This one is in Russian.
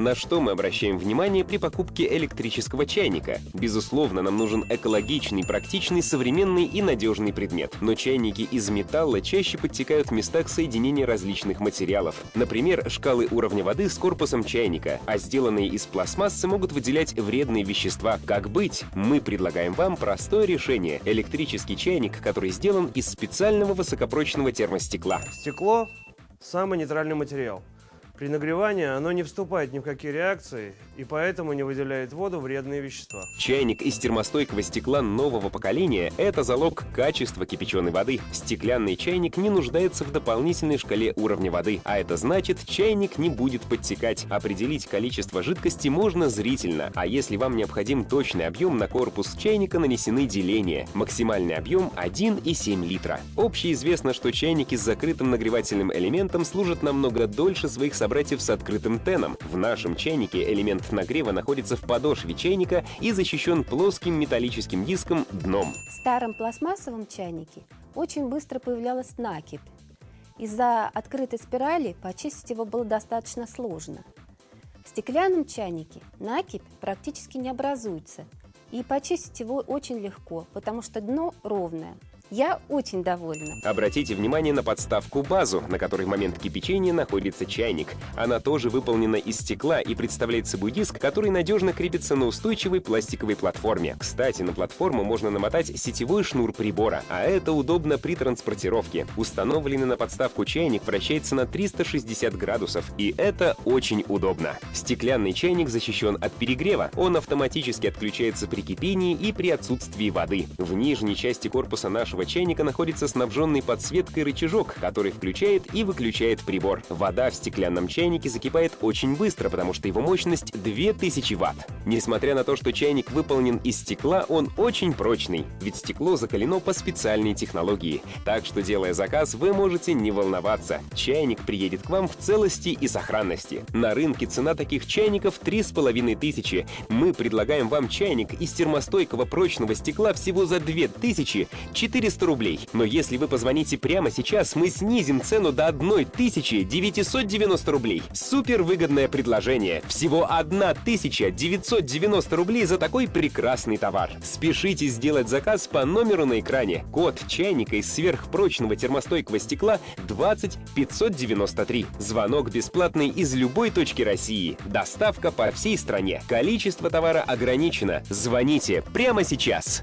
На что мы обращаем внимание при покупке электрического чайника? Безусловно, нам нужен экологичный, практичный, современный и надежный предмет. Но чайники из металла чаще подтекают в местах соединения различных материалов. Например, шкалы уровня воды с корпусом чайника, а сделанные из пластмассы могут выделять вредные вещества. Как быть? Мы предлагаем вам простое решение — электрический чайник, который сделан из специального высокопрочного термостекла. Стекло – самый нейтральный материал. При нагревании оно не вступает ни в какие реакции и поэтому не выделяет в воду вредные вещества. Чайник из термостойкого стекла нового поколения — это залог качества кипяченой воды. Стеклянный чайник не нуждается в дополнительной шкале уровня воды, а это значит, чайник не будет подтекать. Определить количество жидкости можно зрительно, а если вам необходим точный объем, на корпус чайника нанесены деления. Максимальный объем — 1,7 литра. Общеизвестно, что чайники с закрытым нагревательным элементом служат намного дольше своих собратьев с открытым теном. В нашем чайнике элемент нагрева находится в подошве чайника и защищен плоским металлическим диском дном. В старом пластмассовом чайнике очень быстро появлялась накипь. Из-за открытой спирали почистить его было достаточно сложно. В стеклянном чайнике накипь практически не образуется, и почистить его очень легко, потому что дно ровное. Я очень довольна. Обратите внимание на подставку-базу, на которой в момент кипячения находится чайник. Она тоже выполнена из стекла и представляет собой диск, который надежно крепится на устойчивой пластиковой платформе. Кстати, на платформу можно намотать сетевой шнур прибора, а это удобно при транспортировке. Установленный на подставку чайник вращается на 360 градусов, и это очень удобно. Стеклянный чайник защищен от перегрева. Он автоматически отключается при кипении и при отсутствии воды. В нижней части корпуса нашего чайника находится снабженный подсветкой рычажок, который включает и выключает прибор. Вода в стеклянном чайнике закипает очень быстро, потому что его мощность 2000 Вт. Несмотря на то, что чайник выполнен из стекла, он очень прочный, ведь стекло закалено по специальной технологии. Так что, делая заказ, вы можете не волноваться. Чайник приедет к вам в целости и сохранности. На рынке цена таких чайников 3500. Мы предлагаем вам чайник из термостойкого прочного стекла всего за 2400 рублей. Но если вы позвоните прямо сейчас, мы снизим цену до 1990 рублей. Супер выгодное предложение. Всего 1990 рублей за такой прекрасный товар. Спешите сделать заказ по номеру на экране. Код чайника из сверхпрочного термостойкого стекла 20593. Звонок бесплатный из любой точки России. Доставка по всей стране. Количество товара ограничено. Звоните прямо сейчас.